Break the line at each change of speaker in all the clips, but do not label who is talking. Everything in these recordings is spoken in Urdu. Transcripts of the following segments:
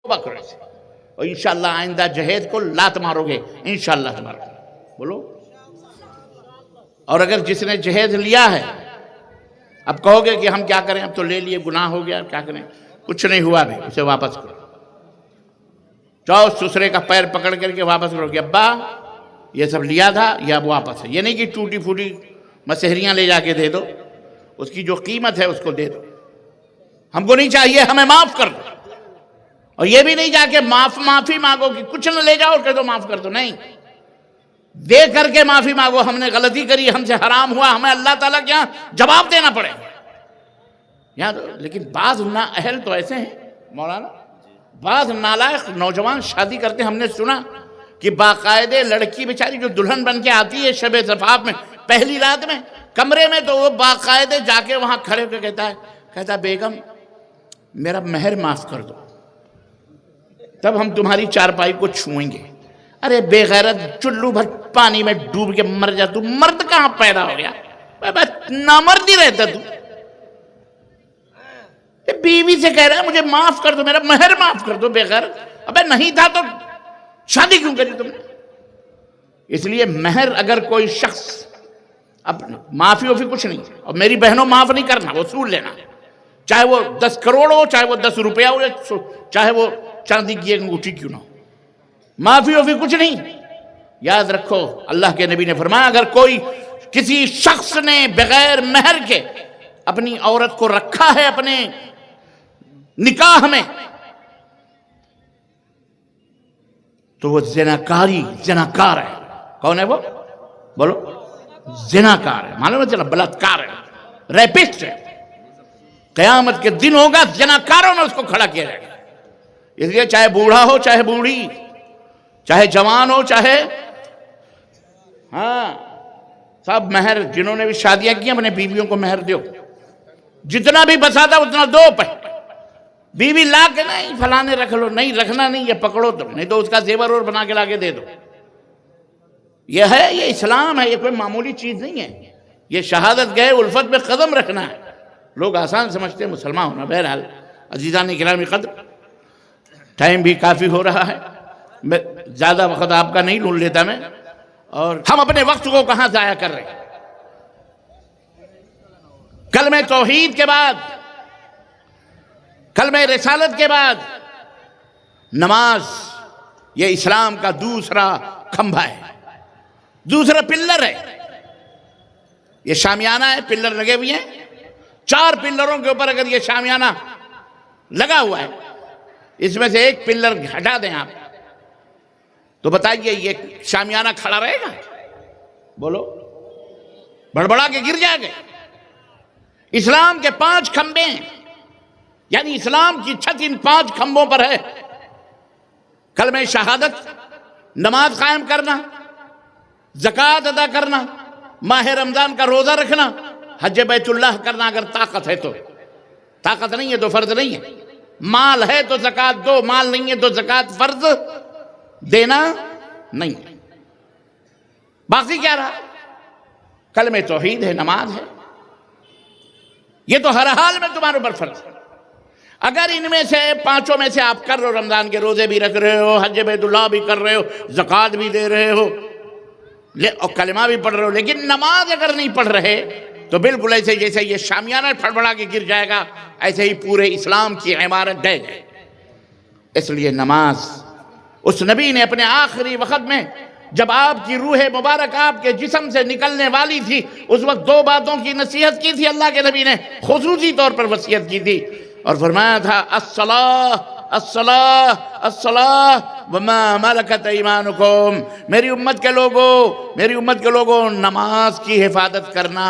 بکرے سے، اور انشاءاللہ آئندہ جہیز کو لات مارو گے انشاءاللہ تبارک بولو۔ اور اگر جس نے جہیز لیا ہے، اب کہو گے کہ ہم کیا کریں، اب تو لے لیے گناہ ہو گیا، کیا کریں؟ کچھ نہیں ہوا بھی، اسے واپس کرو، جاؤ سسرے کا پیر پکڑ کر کے واپس کرو کہ ابا یہ سب لیا تھا یہ اب واپس ہے۔ یہ نہیں کہ ٹوٹی پھوٹی مسحریاں لے جا کے دے دو، اس کی جو قیمت ہے اس کو دے دو، ہم کو نہیں چاہیے، ہمیں معاف کر دو۔ اور یہ بھی نہیں جا کے معافی مانگو کہ کچھ نہ لے جاؤ اور کہہ دو معاف کر دو، نہیں، دے کر کے معافی مانگو، ہم نے غلطی کری، ہم سے حرام ہوا، ہمیں اللہ تعالیٰ کے یہاں جواب دینا پڑے یاد۔ لیکن بعض نااہل تو ایسے ہیں مولانا، بعض نالائق نوجوان شادی کرتے ہیں، ہم نے سنا کہ باقاعدے لڑکی بیچاری جو دلہن بن کے آتی ہے شب زفاف میں پہلی رات میں کمرے میں، تو وہ باقاعدے جا کے وہاں کھڑے ہو کے کہتا ہے بیگم میرا مہر معاف کر دو، تب ہم تمہاری چارپائی کو چھوئیں گے۔ ارے بے غیرت، چلو بھر پانی میں ڈوب کے مر جا، تو مرد کہاں پیدا ہو گیا؟ نامرد ہی رہتا تو۔ بیوی سے کہہ رہا ہے مجھے معاف کر دو، میرا مہر معاف کر دو، بے غیرت۔ ابے نہیں تھا تو شادی کیوں کری تم نے؟ اس لیے مہر اگر کوئی شخص، اب معافی کچھ نہیں، اور میری بہنوں معاف نہیں کرنا، وصول لینا، چاہے وہ 10 کروڑ ہو، چاہے وہ 10 روپیہ ہو، چاہے وہ چاندی کی ایک انگوٹھی کیوں نہ ہو، معافی کچھ نہیں۔ یاد رکھو اللہ کے نبی نے فرمایا اگر کوئی کسی شخص نے بغیر مہر کے اپنی عورت کو رکھا ہے اپنے نکاح میں، تو وہ زناکار ہے۔ کون ہے وہ؟ بولو، زناکار ہے، معلوم ہے چلا، بلاತ್ಕಾರ ہے، ریپسٹ ہے۔ قیامت کے دن ہوگا زناکاروں میں اس کو کھڑا کیا جائے گا۔ اس لیے چاہے بوڑھا ہو چاہے بوڑھی، چاہے جوان ہو چاہے، ہاں سب مہر، جنہوں نے بھی شادیاں کی اپنے بیویوں کو مہر دیو، جتنا بھی بسا تھا اتنا دو۔ بیوی لا کے نہیں فلانے رکھ لو، نہیں رکھنا نہیں، یہ پکڑو تم، نہیں تو اس کا زیور اور بنا کے لا کے دے دو۔ یہ ہے، یہ اسلام ہے، یہ کوئی معمولی چیز نہیں ہے، یہ شہادت گئے الفت میں قدم رکھنا ہے۔ لوگ آسان سمجھتے ہیں مسلمان ہونا۔ بہرحال عزیزان گرامی قدر، ٹائم بھی کافی ہو رہا ہے، زیادہ وقت آپ کا نہیں لون لیتا میں، اور ہم اپنے وقت کو کہاں ضائع کر رہے ہیں؟ کلمہ توحید کے بعد، کلمہ رسالت کے بعد نماز، یہ اسلام کا دوسرا کھمبا ہے، دوسرا پلر ہے۔ یہ شامیانہ ہے، پلر لگے ہوئے ہیں، 4 پلروں کے اوپر اگر یہ شامیانہ لگا ہوا ہے، اس میں سے ایک پلر ہٹا دیں آپ، تو بتائیے یہ شامیانہ کھڑا رہے گا؟ بولو، بڑبڑا کے گر جائے گا۔ اسلام کے 5 کھمبے ہیں، یعنی اسلام کی چھت ان 5 کھمبوں پر ہے۔ کلمہ شہادت، نماز قائم کرنا، زکوٰۃ ادا کرنا، ماہ رمضان کا روزہ رکھنا، حج بیت اللہ کرنا اگر طاقت ہے تو، طاقت نہیں ہے تو فرض نہیں ہے، مال ہے تو زکوٰۃ دو، مال نہیں ہے تو زکوٰۃ فرض دینا نہیں۔ باقی کیا رہا؟ کلمہ توحید ہے، نماز ہے، یہ تو ہر حال میں تمہارے اوپر فرض ہے۔ اگر ان میں سے 5 میں سے آپ کر رہے ہو، رمضان کے روزے بھی رکھ رہے ہو، حج بیت اللہ بھی کر رہے ہو، زکوٰۃ بھی دے رہے ہو، اور کلمہ بھی پڑھ رہے ہو، لیکن نماز اگر نہیں پڑھ رہے تو بالکل ایسے جیسے یہ شامیانہ پھڑبڑا کے گر جائے گا، ایسے ہی پورے اسلام کی عمارت ڈہ جائے۔ اس لیے نماز، اس نبی نے اپنے آخری وقت میں جب آپ کی روح مبارک آپ کے جسم سے نکلنے والی تھی، اس وقت 2 باتوں کی نصیحت کی تھی، اللہ کے نبی نے خصوصی طور پر وصیت کی تھی اور فرمایا تھا الصلاۃ الصلاۃ الصلاۃ وما ملکت ایمانکم، میری امت کے لوگوں نماز کی حفاظت کرنا،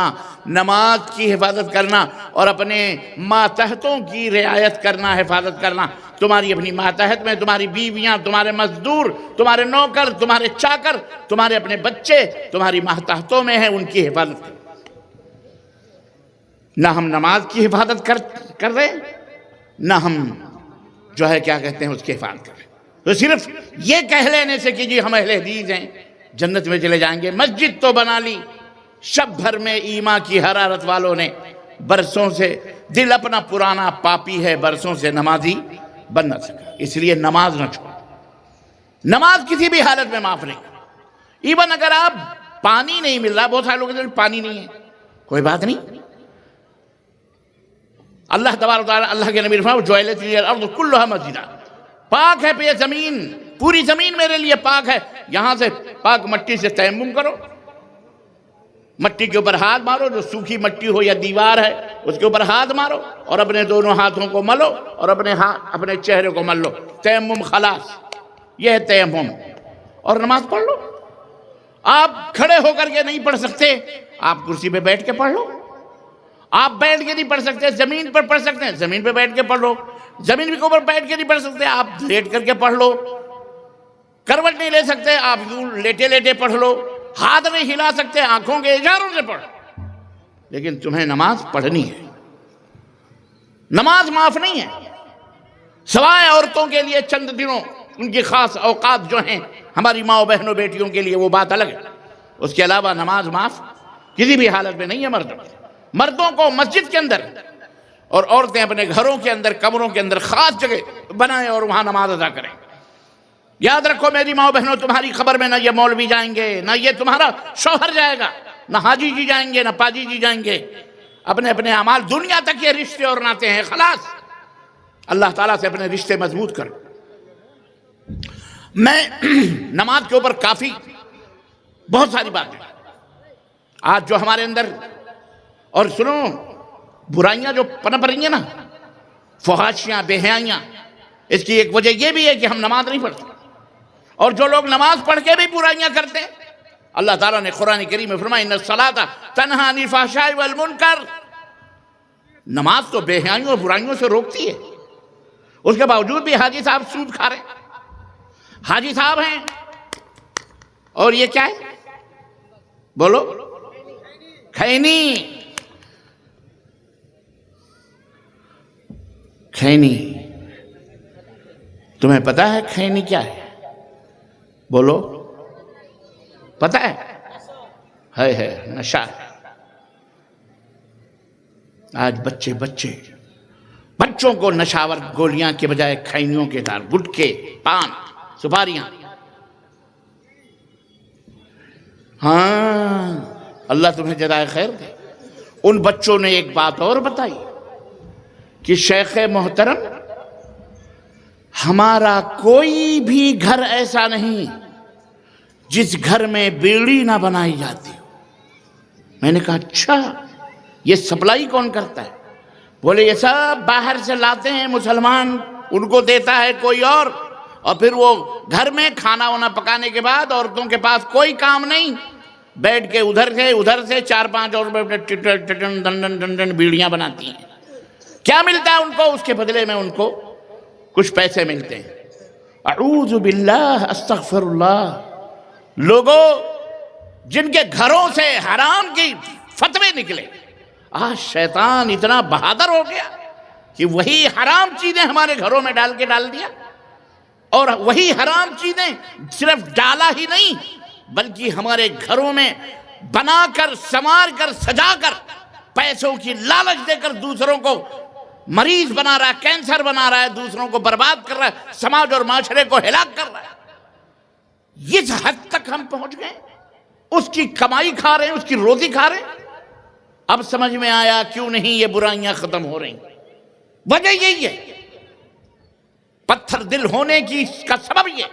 نماز کی حفاظت کرنا، اور اپنے ماتحتوں کی رعایت کرنا، حفاظت کرنا۔ تمہاری اپنی ماتحت میں تمہاری بیویاں، تمہارے مزدور، تمہارے نوکر، تمہارے چاکر، تمہارے اپنے بچے تمہاری ماتحتوں میں ہیں، ان کی حفاظت کرو۔ نہ ہم نماز کی حفاظت کر رہے ہیں، نہ ہم جو ہے کیا کہتے ہیں اس کی حفاظت کر رہے ہیں۔ تو صرف یہ کہہ لینے سے کہ جی ہم اہل حدیث ہیں، جنت میں چلے جائیں گے، مسجد تو بنا لی، شب بھر میں ایمان کی حرارت والوں نے برسوں سے، دل اپنا پرانا پاپی ہے، برسوں سے نمازی بن نہ سکا. اس لیے نماز نہ چھوڑ. نماز کسی بھی حالت میں معاف نہیں. ایون اگر آپ پانی نہیں مل رہا, بہت سارے لوگ کہتے ہیں پانی نہیں ہے, کوئی بات نہیں. اللہ تبارک و تعالیٰ, اللہ کے نبی فرمایا جعلت لی الارض کلھا مسجدا, پاک ہے یہ زمین, پوری زمین میرے لیے پاک ہے. یہاں سے پاک مٹی سے تیمم کرو, مٹی کے اوپر ہاتھ مارو, جو سوکھی مٹی ہو یا دیوار ہے اس کے اوپر ہاتھ مارو, اور اپنے دونوں ہاتھوں کو ملو اور اپنے چہرے کو مل لو. تیمم خلاص, یہ ہے تیمم. اور نماز پڑھ لو. آپ کھڑے ہو کر کے نہیں پڑھ سکتے, آپ کرسی پہ بیٹھ کے پڑھ لو. آپ بیٹھ کے نہیں پڑھ سکتے, زمین پر پڑھ سکتے ہیں, زمین پہ بیٹھ کے پڑھ لو. زمین کے اوپر بیٹھ کے نہیں پڑھ سکتے, آپ لیٹ کر کے پڑھ لو. کروٹ نہیں لے سکتے, آپ یوں لیٹے لیٹے پڑھ لو. ہاتھ نہیں ہلا سکتے, آنکھوں کے اشاروں سے پڑھ. لیکن تمہیں نماز پڑھنی ہے. نماز معاف نہیں ہے, سوائے عورتوں کے لیے چند دنوں, ان کی خاص اوقات جو ہیں ہماری ماں بہنوں بیٹیوں کے لیے, وہ بات الگ ہے. اس کے علاوہ نماز معاف کسی بھی حالت میں نہیں ہے. مردوں کو مسجد کے اندر, اور عورتیں اپنے گھروں کے اندر, کمروں کے اندر خاص جگہ بنائیں اور وہاں نماز ادا کریں. یاد رکھو میری ماں بہنوں, تمہاری خبر میں نہ یہ مولوی جائیں گے, نہ یہ تمہارا شوہر جائے گا, نہ حاجی جی جائیں گے, نہ پاجی جی جائیں گے. اپنے اپنے اعمال, دنیا تک یہ رشتے اور ناتے ہیں, خلاص. اللہ تعالیٰ سے اپنے رشتے مضبوط کر. میں نماز کے اوپر کافی بہت ساری باتیں آج جو ہمارے اندر, اور سنو, برائیاں جو پنپ رہی ہیں نا, فحاشیاں, بے حیائیاں, اس کی ایک وجہ یہ بھی ہے کہ ہم نماز نہیں پڑھتے. اور جو لوگ نماز پڑھ کے بھی برائیاں کرتے ہیں, اللہ تعالیٰ نے قرآن کریم میں فرمایا ان الصلاۃ تنہی عن الفحشاء والمنکر. نماز تو بے حیائیوں اور برائیوں سے روکتی ہے. اس کے باوجود بھی حاجی صاحب سود کھا رہے ہیں. حاجی صاحب ہیں, اور یہ کیا ہے, بولو, کھینی. کھینی, تمہیں پتا ہے کھینی کیا ہے؟ بولو, پتا ہے نشہ. آج بچوں کو نشاور گولیاں کے بجائے کھینیوں کے دار, گٹکے, پان, سپاریاں. ہاں, اللہ تمہیں جزائے خیر دے. ان بچوں نے ایک بات اور بتائی کہ شیخ محترم, ہمارا کوئی بھی گھر ایسا نہیں جس گھر میں بیڑی نہ بنائی جاتی ہو. میں نے کہا اچھا, یہ سپلائی کون کرتا ہے؟ بولے یہ سب باہر سے لاتے ہیں مسلمان, ان کو دیتا ہے کوئی اور پھر وہ گھر میں کھانا وانا پکانے کے بعد عورتوں کے پاس کوئی کام نہیں, بیٹھ کے ادھر سے 4-5 اور بیڑیاں بناتی ہیں. کیا ملتا ہے ان کو؟ اس کے بدلے میں ان کو کچھ پیسے ملتے ہیں. اعوذ باللہ, استغفر اللہ. لوگوں جن کے گھروں سے حرام کی فتوے نکلے, آج شیطان اتنا بہادر ہو گیا کہ وہی حرام چیزیں ہمارے گھروں میں ڈال دیا. اور وہی حرام چیزیں صرف ڈالا ہی نہیں, بلکہ ہمارے گھروں میں بنا کر, سنوار کر, سجا کر, پیسوں کی لالچ دے کر دوسروں کو مریض بنا رہا ہے, کینسر بنا رہا ہے, دوسروں کو برباد کر رہا ہے, سماج اور معاشرے کو ہلاک کر رہا ہے. اس حد تک ہم پہنچ گئے, اس کی کمائی کھا رہے ہیں, اس کی روزی کھا رہے ہیں. اب سمجھ میں آیا کیوں نہیں یہ برائیاں ختم ہو رہی. وجہ یہی ہے, پتھر دل ہونے کی کا سبب یہ,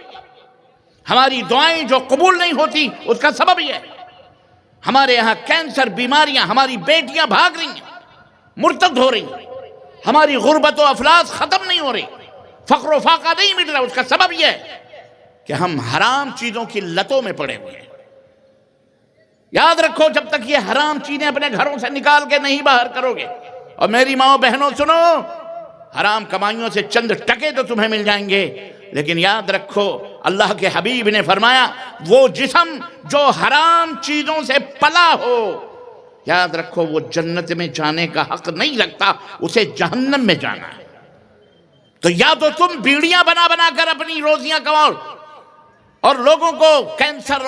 ہماری دعائیں جو قبول نہیں ہوتی اس کا سبب یہ. ہمارے یہاں کینسر بیماریاں, ہماری بیٹیاں بھاگ رہی ہیں, مرتد ہو رہی ہیں, ہماری غربت و افلاس ختم نہیں ہو رہی, فقر و فاقہ نہیں مٹ رہا. اس کا سبب یہ ہے کہ ہم حرام چیزوں کی لتوں میں پڑے ہوئے ہیں. یاد رکھو, جب تک یہ حرام چیزیں اپنے گھروں سے نکال کے نہیں باہر کرو گے, اور میری ماں بہنوں سنو, حرام کمائیوں سے چند ٹکے تو تمہیں مل جائیں گے, لیکن یاد رکھو اللہ کے حبیب نے فرمایا وہ جسم جو حرام چیزوں سے پلا ہو, یاد رکھو وہ جنت میں جانے کا حق نہیں رکھتا, اسے جہنم میں جانا ہے. تو یا تو تم بیڑیاں بنا بنا کر اپنی روزیاں کماؤ اور لوگوں کو کینسر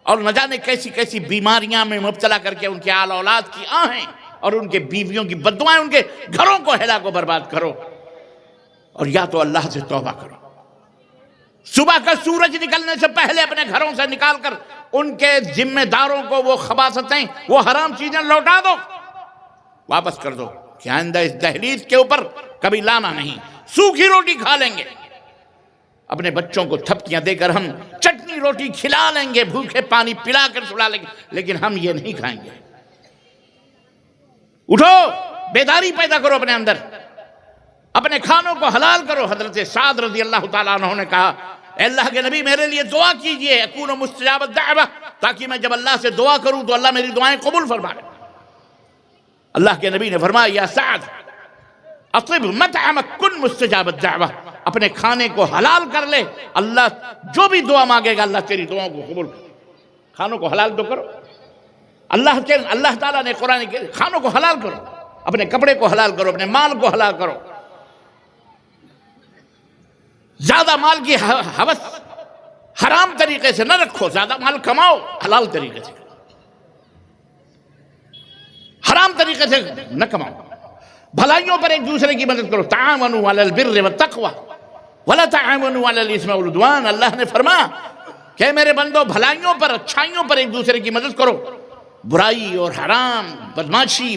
اور نہ جانے کیسی کیسی بیماریاں میں مبتلا کر کے ان کے آل اولاد کی آہیں اور ان کے بیویوں کی بددعائیں ان کے گھروں کو ہلاک و برباد کرو, اور یا تو اللہ سے توبہ کرو. صبح کا سورج نکلنے سے پہلے اپنے گھروں سے نکال کر ان کے ذمہ داروں کو وہ خباثتیں، وہ حرام چیزیں لوٹا دو، واپس کر دو کہ آئندہ اس دہلیز کے اوپر کبھی لانا نہیں. سوکھی روٹی کھا لیں گے، اپنے بچوں کو تھپکیاں دے کر ہم چٹنی روٹی کھلا لیں گے، بھوکے پانی پلا کر سلا لیں گے، لیکن ہم یہ نہیں کھائیں گے. اٹھو، بیداری پیدا کرو اپنے اندر، اپنے کھانوں کو حلال کرو. حضرت سعد رضی اللہ تعالیٰ عنہ نے کہا، اے اللہ کے نبی میرے لیے دعا کیجئے، اکون مستجاب الدعوہ، تاکہ میں جب اللہ سے دعا کروں تو اللہ میری دعائیں قبول فرما لے. اللہ کے نبی نے فرمایا، یا سعد اطب مطعمک کن مستجاب الدعوہ، اپنے کھانے کو حلال کر لے، اللہ جو بھی دعا مانگے گا اللہ تیری دعاؤں کو قبول کرے. کھانوں کو حلال تو کرو. اللہ تعالیٰ نے قرآن کے کھانوں کو حلال کرو، اپنے کپڑے کو حلال کرو، اپنے مال کو حلال کرو. زیادہ مال کی ہوس حرام طریقے سے نہ رکھو، زیادہ مال کماؤ حلال طریقے سے، حرام طریقے سے نہ کماؤ. بھلائیوں پر ایک دوسرے کی مدد کرو. تعاونوا علی البر والتقوی ولا تعاونوا علی الاثم والعدوان. اللہ نے فرمایا کہ میرے بندو بھلائیوں پر، اچھائیوں پر ایک دوسرے کی مدد کرو، برائی اور حرام، بدماشی،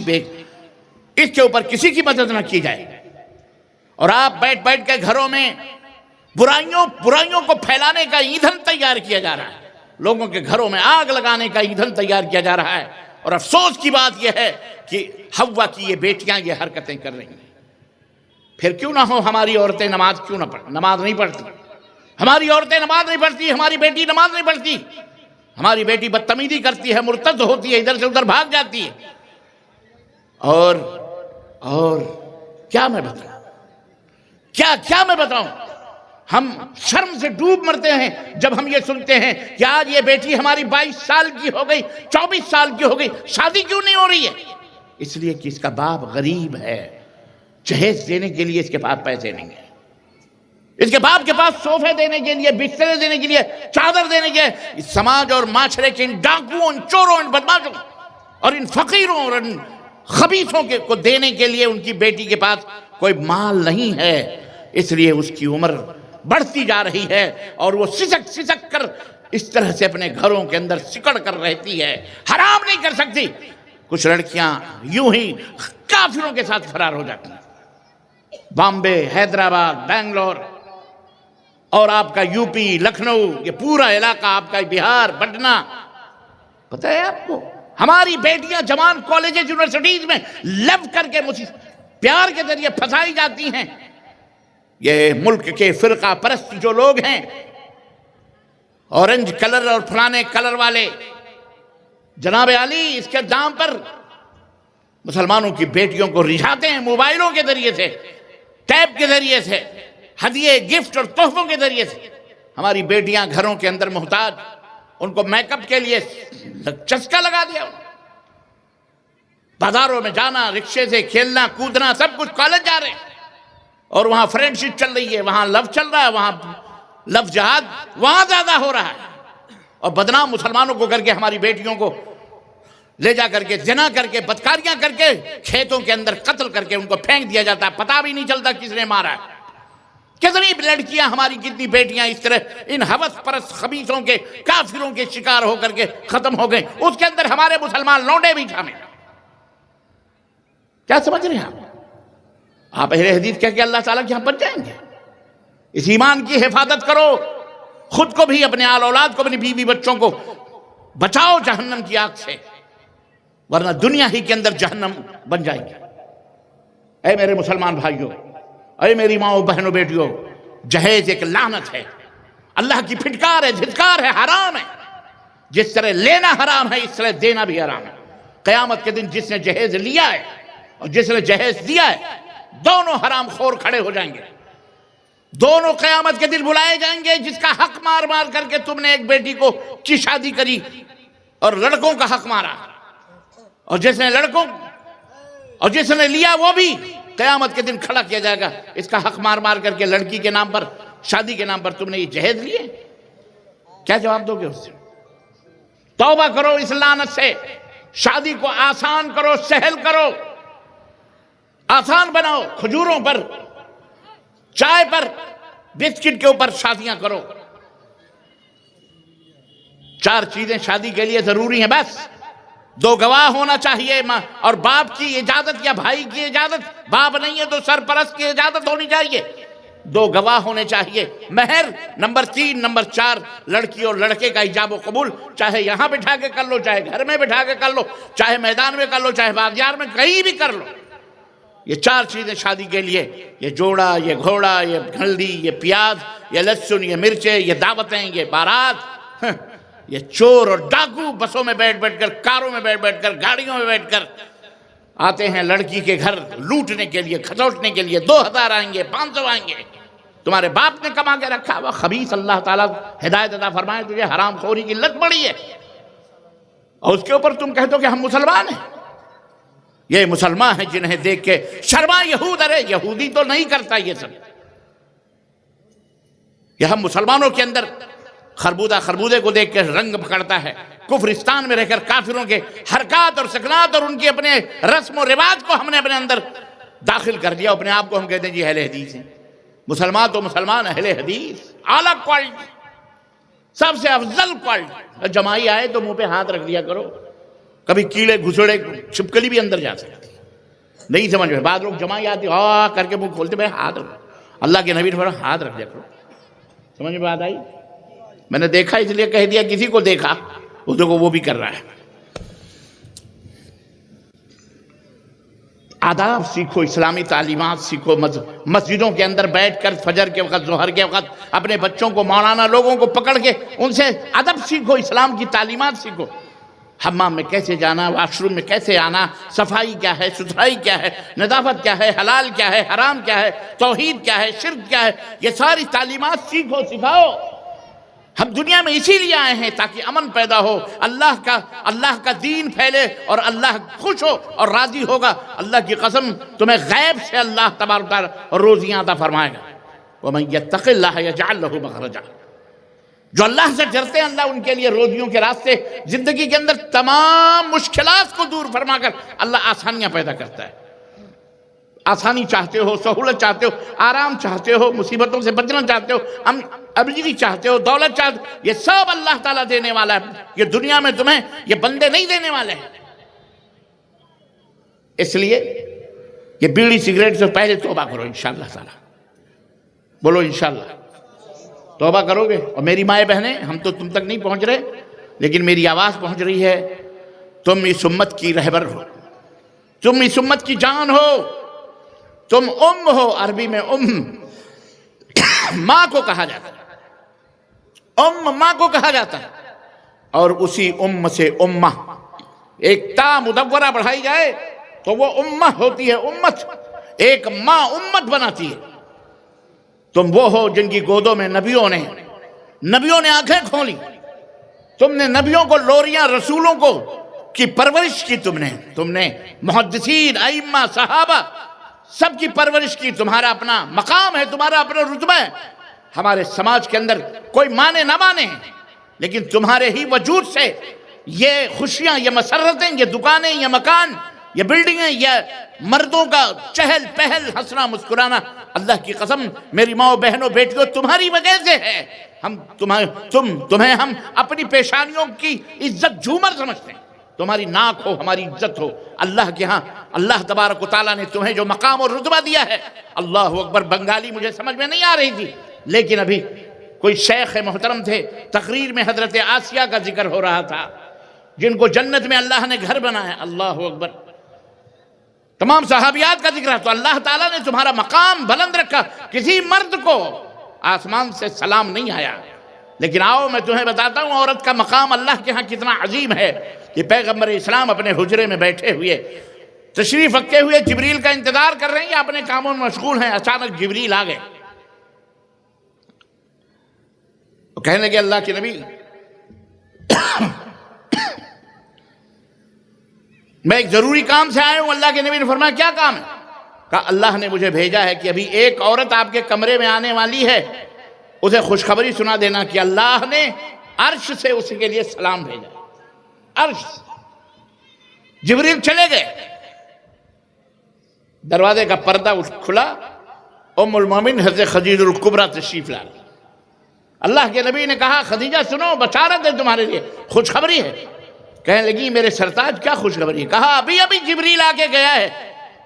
اس کے اوپر کسی کی مدد نہ کی جائے. اور آپ بیٹھ بیٹھ کے گھروں میں برائیوں کو پھیلانے کا ایندھن تیار کیا جا رہا ہے، لوگوں کے گھروں میں آگ لگانے کا ایندھن تیار کیا جا رہا ہے. اور افسوس کی بات یہ ہے کہ حوا کی یہ بیٹیاں یہ حرکتیں کر رہی ہیں. پھر کیوں نہ ہو ہماری عورتیں نماز نہیں پڑھتی، ہماری عورتیں نماز نہیں پڑھتی، ہماری بیٹی نماز نہیں پڑھتی، ہماری بیٹی بدتمیزی کرتی ہے، مرتد ہوتی ہے، ادھر سے ادھر بھاگ جاتی ہے. اور کیا میں بتاؤں، کیا میں بتاؤں. ہم شرم سے ڈوب مرتے ہیں جب ہم یہ سنتے ہیں کہ آج یہ بیٹی ہماری 22 سال کی ہو گئی، 24 سال کی ہو گئی، شادی کیوں نہیں ہو رہی ہے؟ اس لیے کہ اس کا باپ غریب ہے، جہیز دینے کے لیے اس کے پاس پیسے نہیں ہیں، اس کے باپ کے پاس صوفے دینے کے لیے، بسترے دینے کے لیے، چادر دینے کے لیے. سماج اور معاشرے کے ان ڈاکوؤں، ان چوروں، ان بدماشوں اور ان فقیروں اور ان خبیثوں کو دینے کے لیے ان کی بیٹی کے پاس کوئی مال نہیں ہے. اس لیے اس کی عمر بڑھتی جا رہی ہے اور وہ سسک کر اس طرح سے اپنے گھروں کے اندر سکڑ کر رہتی ہے، حرام نہیں کر سکتی. کچھ لڑکیاں یوں ہی کافروں کے ساتھ فرار ہو جاتی ہیں. بامبے، حیدرآباد، بنگلور اور آپ کا یو پی، لکھنؤ، یہ پورا علاقہ آپ کا، بہار، پٹنہ، پتہ ہے آپ کو ہماری بیٹیاں جوان کالجز، یونیورسٹیز میں لو کر کے پیار کے ذریعے پھنسائی جاتی ہیں. یہ ملک کے فرقہ پرست جو لوگ ہیں، اورنج کلر اور فلانے کلر والے، جناب علی اس کے دام پر مسلمانوں کی بیٹیوں کو رجھاتے ہیں، موبائلوں کے ذریعے سے، ٹیب کے ذریعے سے، ہدیے، گفٹ اور تحفوں کے ذریعے سے. ہماری بیٹیاں گھروں کے اندر محتاج، ان کو میک اپ کے لیے چسکا لگا دیا. بازاروں میں جانا، رکشے سے کھیلنا کودنا، سب کچھ، کالج جا رہے ہیں اور وہاں فرینڈ شپ چل رہی ہے، وہاں لو چل رہا ہے، وہاں لو جہاد وہاں زیادہ ہو رہا ہے. اور بدنام مسلمانوں کو کر کے ہماری بیٹیوں کو لے جا کر کے زنا کر کے، بدکاریاں کر کے، کھیتوں کے اندر قتل کر کے ان کو پھینک دیا جاتا ہے، پتہ بھی نہیں چلتا کس نے مارا ہے. کتنی لڑکیاں ہماری، کتنی بیٹیاں اس طرح ان ہوس پرست خبیثوں کے، کافروں کے شکار ہو کر کے ختم ہو گئے. اس کے اندر ہمارے مسلمان لونڈے بھی شامل ہیں. کیا سمجھ رہے ہیں آپ اہل حدیث کہہ کے اللہ تعالیٰ کے یہاں بچ جائیں گے؟ اس ایمان کی حفاظت کرو، خود کو بھی، اپنے آل اولاد کو، اپنی بیوی بچوں کو بچاؤ جہنم کی آگ سے، ورنہ دنیا ہی کے اندر جہنم بن جائے گی. اے میرے مسلمان بھائیوں، اے میری ماؤں، بہنوں، بیٹیوں، جہیز ایک لعنت ہے، اللہ کی پھٹکار ہے، دھتکار ہے، حرام ہے. جس طرح لینا حرام ہے اس طرح دینا بھی حرام ہے. قیامت کے دن جس نے جہیز لیا ہے اور جس نے جہیز دیا ہے، دونوں حرام خور کھڑے ہو جائیں گے. دونوں قیامت کے دن بلائے جائیں گے. جس کا حق مار مار کر کے تم نے ایک بیٹی کی شادی کری اور لڑکوں کا حق مارا، اور جس نے لیا وہ بھی قیامت کے دن کھڑا کیا جائے گا. اس کا حق مار مار کر کے لڑکی کے نام پر، شادی کے نام پر تم نے یہ جہیز لیے، کیا جواب دو گے اس سے؟ توبہ کرو اس لعنت سے. شادی کو آسان کرو، سہل کرو، آسان بناؤ. کھجوروں پر چائے پر بسکٹ کے اوپر شادیاں کرو. 4 چیزیں شادی کے لیے ضروری ہیں بس. 2 گواہ ہونا چاہیے اور باپ کی اجازت یا بھائی کی اجازت. باپ نہیں ہے تو سرپرست کی اجازت ہونی چاہیے. 2 گواہ ہونے چاہیے. مہر نمبر 3. نمبر 4 لڑکی اور لڑکے کا ایجاب و قبول. چاہے یہاں بٹھا کے کر لو, چاہے گھر میں بٹھا کے کر لو, چاہے میدان میں کر لو, چاہے بازار میں کہیں بھی کر لو. یہ 4 چیزیں شادی کے لیے. یہ جوڑا, یہ گھوڑا, یہ ہلدی, یہ پیاز, یہ لہسن, یہ مرچیں, یہ دعوتیں, یہ بارات. یہ چور اور ڈاکو بسوں میں بیٹھ کر, کاروں میں بیٹھ کر, گاڑیوں میں بیٹھ کر آتے ہیں لڑکی کے گھر لوٹنے کے لیے, کھسوٹنے کے لیے. 2000 آئیں گے, 500 آئیں گے. تمہارے باپ نے کما کے رکھا ہوا خبیث. اللہ تعالیٰ ہدایت عطا فرمائے تجھے حرام خوری کی لت پڑی ہے, اور اس کے اوپر تم کہتے ہو کہ ہم مسلمان ہیں. یہ مسلمان ہیں جنہیں دیکھ کے شرما یہود. ارے یہودی تو نہیں کرتا یہ سب. یہ ہم مسلمانوں کے اندر خربودے کو دیکھ کے رنگ پکڑتا ہے. کفرستان میں رہ کر کافروں کے حرکات اور سکنات اور ان کی اپنے رسم و رواج کو ہم نے اپنے اندر داخل کر دیا. اپنے آپ کو ہم کہتے ہیں جی اہل حدیث ہیں. مسلمان تو مسلمان, اہل حدیث اعلیٰ کوالٹی, سب سے افضل کوالٹی. جمائی آئے تو منہ پہ ہاتھ رکھ دیا کرو. کبھی کیڑے گھسڑے چھپکلی بھی اندر جا سکتی. نہیں سمجھ میں. بعض لوگ جمائی آتی کر کے منہ کھولتے, میں ہاتھ رکھ. اللہ کے نبی نے فرمایا ہاتھ رکھ دیا کرو. سمجھ میں بات آئی؟ میں نے دیکھا اس لیے کہہ دیا, کسی کو دیکھا اس کو وہ بھی کر رہا ہے. آداب سیکھو, اسلامی تعلیمات سیکھو. مسجدوں کے اندر بیٹھ کر فجر کے وقت, ظہر کے وقت اپنے بچوں کو, مولانا لوگوں کو پکڑ کے ان سے ادب سیکھو, اسلام کی تعلیمات سیکھو. حمام میں کیسے جانا, واش روم میں کیسے آنا, صفائی کیا ہے, ستھرائی کیا ہے, نظافت کیا ہے, حلال کیا ہے, حرام کیا ہے, توحید کیا ہے, شرک کیا ہے, یہ ساری تعلیمات سیکھو, سکھاؤ. ہم دنیا میں اسی لیے آئے ہیں تاکہ امن پیدا ہو, اللہ کا دین پھیلے اور اللہ خوش ہو اور راضی ہوگا. اللہ کی قسم تمہیں غیب سے اللہ تبارک و تعالی روزیاں عطا فرمائے گا. وَمَن يَتَّقِ اللَّهَ يَجْعَلْ لَهُ مَخْرَجًا. جو اللہ سے ڈرتے ہیں اللہ ان کے لیے روزیوں کے راستے, زندگی کے اندر تمام مشکلات کو دور فرما کر اللہ آسانیاں پیدا کرتا ہے. آسانی چاہتے ہو, سہولت چاہتے ہو, آرام چاہتے ہو, مصیبتوں سے بچنا چاہتے ہو, امجدی چاہتے ہو, دولت چاہتے ہو, یہ سب اللہ تعالیٰ دینے والا ہے. یہ دنیا میں تمہیں یہ بندے نہیں دینے والے ہیں. اس لیے یہ بیڑی سگریٹ سے پہلے توبہ کرو انشاءاللہ تعالیٰ. بولو انشاءاللہ توبہ کرو گے. اور میری مائیں بہنیں, ہم تو تم تک نہیں پہنچ رہے لیکن میری آواز پہنچ رہی ہے. تم اس امت کی رہبر ہو, تم اس امت کی جان ہو, تم ہو. عربی میں ماں کو کہا جاتا ہے, ماں کو کہا جاتا ہے. اور اسی سے امہ ایک تا مدورہ بڑھائی جائے تو وہ امہ ہوتی ہے, امت. ایک ماں امت بناتی ہے. تم وہ ہو جن کی گودوں میں نبیوں نے آنکھیں کھولی. تم نے نبیوں کو لوریاں, رسولوں کو کی پرورش کی. تم نے محدثین, ائمہ, صحابہ سب کی پرورش کی. تمہارا اپنا مقام ہے, تمہارا اپنا رتبہ ہے. ہمارے سماج کے اندر کوئی مانے نہ مانے, لیکن تمہارے ہی وجود سے یہ خوشیاں, یہ مسرتیں, یہ دکانیں, یہ مکان, یہ بلڈنگیں, یہ مردوں کا چہل پہل, ہنسنا مسکرانا, اللہ کی قسم میری ماں بہنوں بیٹیوں تمہاری وجہ سے ہے. تمہیں ہم اپنی پیشانیوں کی عزت جھومر سمجھتے ہیں. تمہاری ناک ہو, ہماری عزت ہو. اللہ کے ہاں اللہ تبارک و تعالیٰ نے تمہیں جو مقام اور رتبہ دیا ہے, اللہ اکبر. بنگالی مجھے سمجھ میں نہیں آ رہی تھی, لیکن ابھی کوئی شیخ محترم تھے, تقریر میں حضرت آسیہ کا ذکر ہو رہا تھا, جن کو جنت میں اللہ نے گھر بنایا. اللہ اکبر. تمام صحابیات کا ذکر ہے. تو اللہ تعالیٰ نے تمہارا مقام بلند رکھا. کسی مرد کو آسمان سے سلام نہیں آیا. لیکن آؤ میں تمہیں بتاتا ہوں عورت کا مقام اللہ کے ہاں کتنا عظیم ہے. کہ پیغمبر اسلام اپنے حجرے میں بیٹھے ہوئے, تشریف رکھے ہوئے, جبریل کا انتظار کر رہے ہیں یا اپنے کاموں میں مشغول ہیں. اچانک جبریل آ گئے. کہنے لگے اللہ کے نبی میں ایک ضروری کام سے آیا ہوں. اللہ کے نبی نے فرمایا کیا کام ہے؟ کہا اللہ نے مجھے بھیجا ہے کہ ابھی ایک عورت آپ کے کمرے میں آنے والی ہے, اسے خوشخبری سنا دینا کہ اللہ نے عرش سے اس کے لیے سلام بھیجا. عرش. جبریل چلے گئے, دروازے کا پردہ کھلا ام المومن حضرت خدیجہ الکبریٰ تشریف لائی۔ اللہ کے نبی نے کہا خدیجہ سنو، بشارت ہے تمہارے لیے، خوشخبری ہے۔ کہنے لگی میرے سرتاج کیا خوشخبری ہے؟ کہا ابھی ابھی جبریل آ کے گیا ہے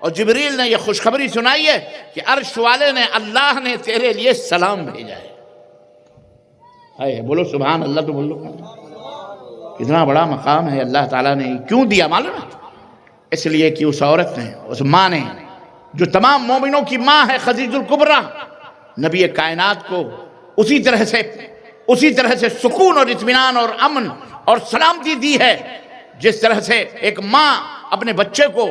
اور جبریل نے یہ خوشخبری سنائی ہے کہ عرش والے نے، اللہ نے تیرے لیے سلام بھیجا ہے۔ بولو سبحان اللہ تو بولو، کتنا بڑا مقام ہے اللہ تعالیٰ نے کیوں دیا معلوم ہے؟ اس لیے کہ اس عورت نے، اس ماں نے، جو تمام مومنوں کی ماں ہے خدیجہ الکبریٰ، نبی کائنات کو اسی طرح سے سکون اور اطمینان اور امن اور سلامتی دی ہے جس طرح سے ایک ماں اپنے بچے کو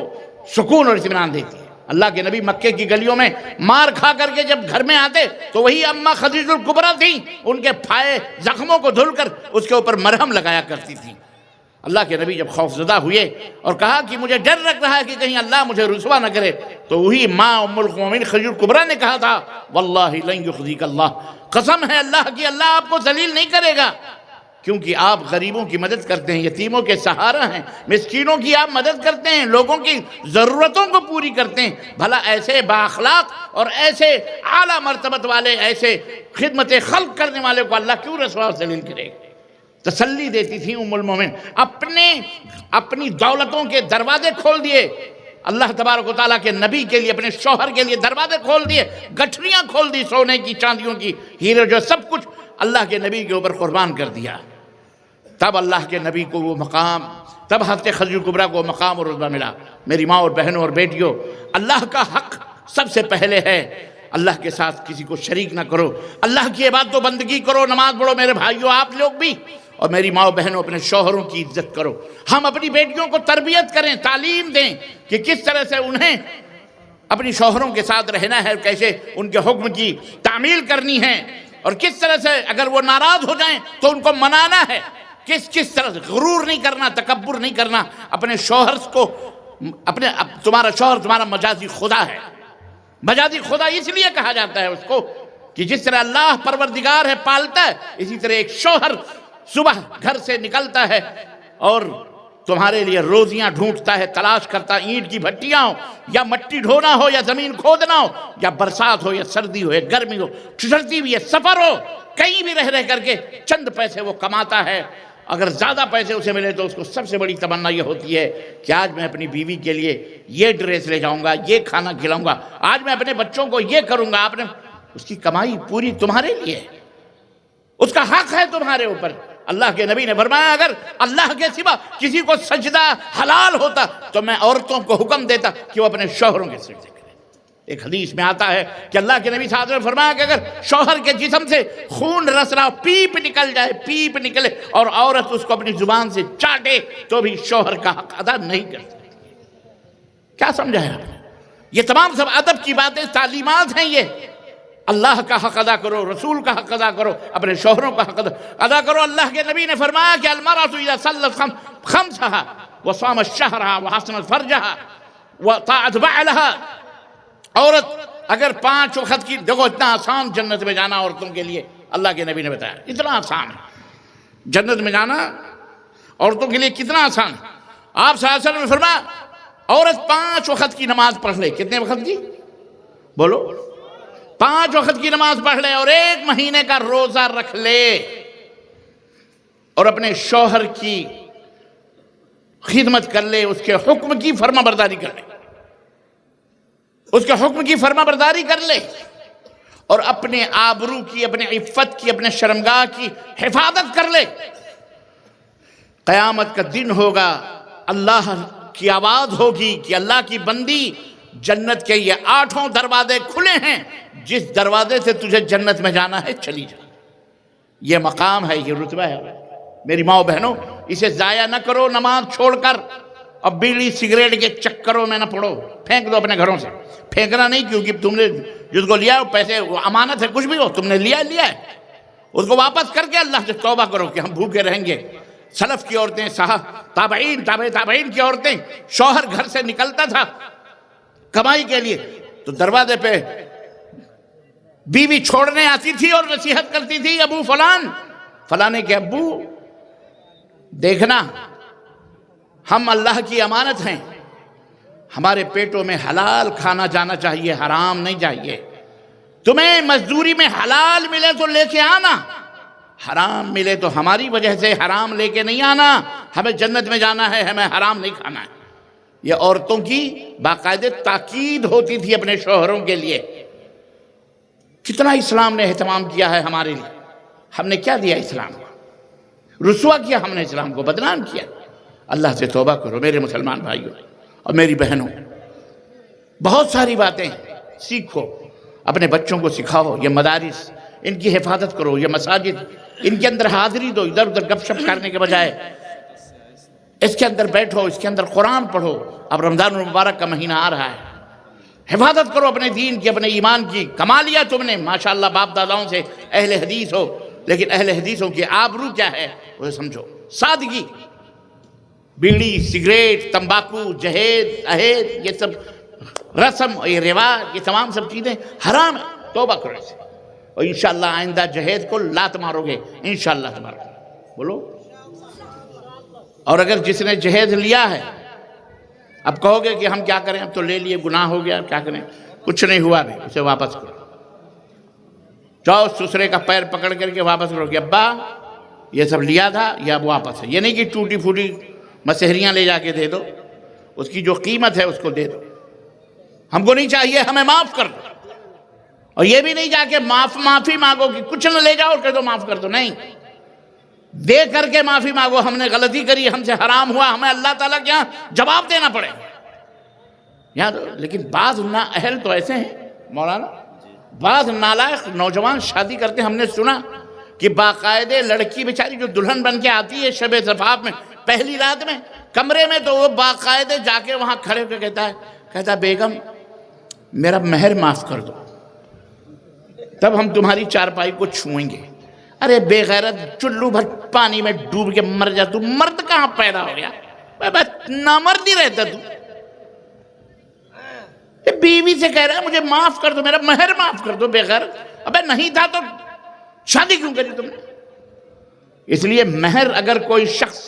سکون اور اطمینان دیتی ہے۔ اللہ کے نبی مکے کی گلیوں میں مار کھا کر کے جب گھر میں آتے تو وہی اماں خدیجہ الکبریٰ تھیں، ان کے پھائے زخموں کو دھل کر اس کے اوپر مرہم لگایا کرتی تھیں۔ اللہ کے نبی جب خوفزدہ ہوئے اور کہا کہ مجھے ڈر لگ رہا ہے کہ کہیں اللہ مجھے رسوا نہ کرے، تو وہی ماں ام المومنین خدیجہ الکبریٰ نے کہا تھا واللہ لن یخزیک اللہ، قسم ہے اللہ کی، اللہ آپ کو ذلیل نہیں کرے گا، کیونکہ آپ غریبوں کی مدد کرتے ہیں، یتیموں کے سہارا ہیں، مسکینوں کی آپ مدد کرتے ہیں، لوگوں کی ضرورتوں کو پوری کرتے ہیں۔ بھلا ایسے بااخلاق اور ایسے اعلیٰ مرتبت والے، ایسے خدمت خلق کرنے والے کو اللہ کیوں رسوا اور ذلیل کرے گا؟ تسلی دیتی تھی ام المومن، اپنی دولتوں کے دروازے کھول دیے، اللہ تبارک و تعالیٰ کے نبی کے لیے، اپنے شوہر کے لیے دروازے کھول دیے، گٹھریاں کھول دی سونے کی، چاندیوں کی، ہیرے جو سب کچھ اللہ کے نبی کے اوپر قربان کر دیا۔ تب اللہ کے نبی کو وہ مقام، تب حضرت خدیجہ الکبریٰ کو وہ مقام اور رتبہ ملا۔ میری ماں اور بہنوں اور بیٹیوں، اللہ کا حق سب سے پہلے ہے، اللہ کے ساتھ کسی کو شریک نہ کرو، اللہ کی عبادت و بندگی کرو، نماز پڑھو میرے بھائیوں آپ لوگ بھی، اور میری ماں و بہنوں اپنے شوہروں کی عزت کرو۔ ہم اپنی بیٹیوں کو تربیت کریں، تعلیم دیں کہ کس طرح سے انہیں اپنی شوہروں کے ساتھ رہنا ہے، کیسے ان کے حکم کی تعمیل کرنی ہے، اور کس طرح سے اگر وہ ناراض ہو جائیں تو ان کو منانا ہے، کس طرح سے غرور نہیں کرنا، تکبر نہیں کرنا اپنے شوہر کو۔ تمہارا شوہر تمہارا مجازی خدا ہے، مجازی خدا اس لیے کہا جاتا ہے اس کو کہ جس طرح اللہ پروردگار ہے، پالتا ہے، اسی طرح ایک شوہر صبح گھر سے نکلتا ہے اور تمہارے لیے روزیاں ڈھونڈتا ہے، تلاش کرتا ہے، اینٹ کی بھٹیاں ہو یا مٹی ڈھونا ہو یا زمین کھودنا ہو یا برسات ہو یا سردی ہو یا گرمی ہو، ٹھنڈی بھی ہے، سفر ہو، کہیں بھی رہ کر کے چند پیسے وہ کماتا ہے۔ اگر زیادہ پیسے اسے ملے تو اس کو سب سے بڑی تمنا یہ ہوتی ہے کہ آج میں اپنی بیوی کے لیے یہ ڈریس لے جاؤں گا، یہ کھانا کھلاؤں گا، آج میں اپنے بچوں کو یہ کروں گا۔ آپ نے اس کی کمائی پوری تمہارے لیے، اس کا حق ہے تمہارے اوپر۔ اللہ کے نبی نے فرمایا اگر اللہ کے سوا کسی کو سجدہ حلال ہوتا تو میں عورتوں کو حکم دیتا کہ وہ اپنے شوہروں کے سجدے کریں۔ ایک حدیث میں آتا ہے کہ اللہ کے نبی صلی اللہ علیہ وسلم نے فرمایا کہ اگر شوہر کے جسم سے خون رس رہا، پیپ نکل جائے، پیپ نکلے اور عورت اس کو اپنی زبان سے چاٹے تو بھی شوہر کا حق ادا نہیں کر سکتی۔ کیا سمجھا ہے آپ نے؟ یہ تمام سب ادب کی باتیں، تعلیمات ہیں۔ یہ اللہ کا حق ادا کرو، رسول کا حق ادا کرو، اپنے شوہروں کا حق ادا کرو۔ اللہ کے نبی نے فرمایا کہ المرأة اذا صلت خمسها وصامت شهرها وحسنت فرجها وطاعت بعلها، عورت اگر 5 وقت کی، دیکھو اتنا آسان جنت میں جانا عورتوں کے لیے اللہ کے نبی نے بتایا، اتنا آسان ہے جنت میں جانا عورتوں کے لیے، کتنا آسان ہے۔ آپ صلی اللہ علیہ وسلم نے فرمایا عورت 5 وقت کی نماز پڑھ لے، کتنے وقت کی؟ بولو، 5 وقت کی نماز پڑھ لے اور 1 مہینے کا روزہ رکھ لے اور اپنے شوہر کی خدمت کر لے، اس کے حکم کی فرما برداری کر لے، اس کے حکم کی فرما برداری کر لے اور اپنے آبرو کی، اپنے عفت کی، اپنے شرمگاہ کی حفاظت کر لے۔ قیامت کا دن ہوگا، اللہ کی آواز ہوگی کہ اللہ کی بندی، جنت کے یہ 8 دروازے کھلے ہیں، جس دروازے سے تجھے جنت میں جانا ہے چلی جا۔ یہ مقام ہے، یہ رتبہ ہے۔ میری ماں و بہنوں، اسے ضائع نہ کرو نماز چھوڑ کر، اب بیڑی سگریٹ کے چکروں میں نہ پڑو، پھینک دو اپنے گھروں سے۔ پھینکنا نہیں، کیونکہ تم نے جس کو لیا پیسے، وہ امانت ہے، کچھ بھی ہو تم نے لیا ہے، اس کو واپس کر کے اللہ سے توبہ کرو کہ ہم بھوکے رہیں گے۔ سلف کی عورتیں، تابعین، تابعین کی عورتیں، شوہر گھر سے نکلتا تھا کمائی کے لیے تو دروازے پہ بیوی چھوڑنے آتی تھی اور نصیحت کرتی تھی، ابو فلانے کے ابو دیکھنا، ہم اللہ کی امانت ہیں، ہمارے پیٹوں میں حلال کھانا جانا چاہیے، حرام نہیں چاہیے۔ تمہیں مزدوری میں حلال ملے تو لے کے آنا، حرام ملے تو ہماری وجہ سے حرام لے کے نہیں آنا، ہمیں جنت میں جانا ہے، ہمیں حرام نہیں کھانا ہے۔ یہ عورتوں کی باقاعدہ تاکید ہوتی تھی اپنے شوہروں کے لیے۔ کتنا اسلام نے اہتمام کیا ہے ہمارے لیے، ہم نے کیا دیا اسلام کو؟ رسوا کیا ہم نے اسلام کو، بدنام کیا۔ اللہ سے توبہ کرو میرے مسلمان بھائیوں اور میری بہنوں، بہت ساری باتیں سیکھو، اپنے بچوں کو سکھاؤ۔ یہ مدارس، ان کی حفاظت کرو، یہ مساجد، ان کے اندر حاضری دو، ادھر ادھر گپ شپ کرنے کے بجائے اس کے اندر بیٹھو، اس کے اندر قرآن پڑھو۔ اب رمضان المبارک کا مہینہ آ رہا ہے، حفاظت کرو اپنے دین کی، اپنے ایمان کی۔ کما لیا تم نے ماشاءاللہ باپ داداؤں سے اہل حدیث ہو، لیکن اہل حدیثوں کی آبرو کیا ہے وہ سمجھو۔ سادگی، بیڑی، سگریٹ، تمباکو، جہیز، اہیز، یہ سب رسم، یہ رواج، یہ تمام سب چیزیں حرام ہیں، توبہ کرو اسے، اور انشاءاللہ آئندہ جہیز کو لات مارو گے انشاءاللہ تبارک۔ بولو۔ اور اگر جس نے جہیز لیا ہے، اب کہو گے کہ ہم کیا کریں، اب تو لے لیے، گناہ ہو گیا، کیا کریں؟ کچھ نہیں ہوا بھی، اسے واپس کرو۔ جاؤ سسرے کا پیر پکڑ کر کے واپس کرو کہ ابا یہ سب لیا تھا، یہ اب واپس ہے۔ یہ نہیں کہ ٹوٹی پھوٹی مسحریاں لے جا کے دے دو، اس کی جو قیمت ہے اس کو دے دو۔ ہم کو نہیں چاہیے، ہمیں معاف کر دو۔ اور یہ بھی نہیں جا کے معافی مانگو کہ کچھ نہ لے جاؤ اور کہہ دو معاف کر دو، نہیں، دے کر کے معافی مانگو۔ ہم نے غلطی کری، ہم سے حرام ہوا، ہمیں اللہ تعالیٰ کے یہاں جواب دینا پڑے یاد۔ لیکن بعض نااہل تو ایسے ہیں مولانا، بعض نالائق نوجوان شادی کرتے، ہم نے سنا کہ باقاعدہ لڑکی بیچاری جو دلہن بن کے آتی ہے شب زفاف میں پہلی رات میں کمرے میں، تو وہ باقاعدہ جا کے وہاں کھڑے ہو کے کہتا بیگم میرا مہر معاف کر دو، تب ہم تمہاری چارپائی کو چھوئیں گے۔ ارے بے غیرت، چلو بھر پانی میں ڈوب کے مر جا، تو مرد کہاں پیدا ہو گیا؟ نامرد ہی رہتا تو۔ بیوی سے کہہ رہا ہے مجھے معاف کر دو، میرا مہر معاف کر دو، بے غیرت۔ ابے نہیں تھا تو شادی کیوں کری تم نے؟ اس لیے مہر اگر کوئی شخص،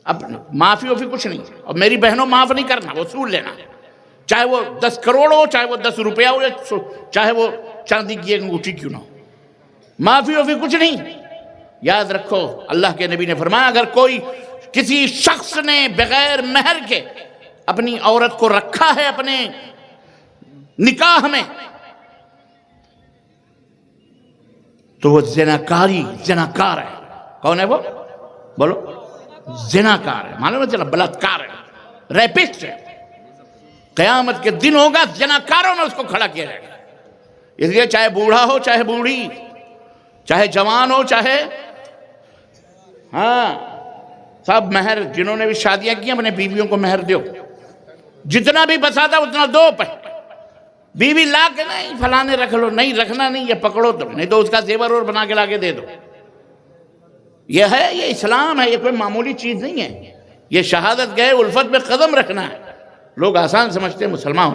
اب معافی وفی کچھ نہیں، اور میری بہنوں معاف نہیں کرنا، وصول لینا، چاہے وہ 10 کروڑ ہو، چاہے وہ 10 روپیہ ہو، چاہے وہ چاندی کی ایک انگوٹھی کیوں نہ ہو، معافی وفی کچھ نہیں۔ یاد رکھو اللہ کے نبی نے فرمایا اگر کوئی کسی شخص نے بغیر مہر کے اپنی عورت کو رکھا ہے اپنے نکاح میں، تو وہ زناکار ہے۔ کون ہے وہ؟ بولو۔ زناکار ہے، معلوم ہے چلا، بلاತ್ಕಾರ ہے، ریپسٹ ہے۔ قیامت کے دن ہوگا زناکاروں میں اس کو کھڑا کیا جائے گا۔ اس لیے چاہے بوڑھا ہو، چاہے بوڑھی، چاہے جوان ہو، چاہے سب مہر، جنہوں نے بھی شادیاں کی اپنے بیویوں کو مہر دیو، جتنا بھی بسا تھا اتنا دو۔ بیوی لا کے نہیں فلانے رکھ لو، نہیں رکھنا نہیں، یہ پکڑو تم، نہیں تو اس کا زیور اور بنا کے لا کے دے دو۔ یہ ہے، یہ اسلام ہے، یہ کوئی معمولی چیز نہیں ہے۔ یہ شہادت گئے الفت میں قدم رکھنا ہے۔ لوگ آسان سمجھتے ہیں مسلمان ہونا۔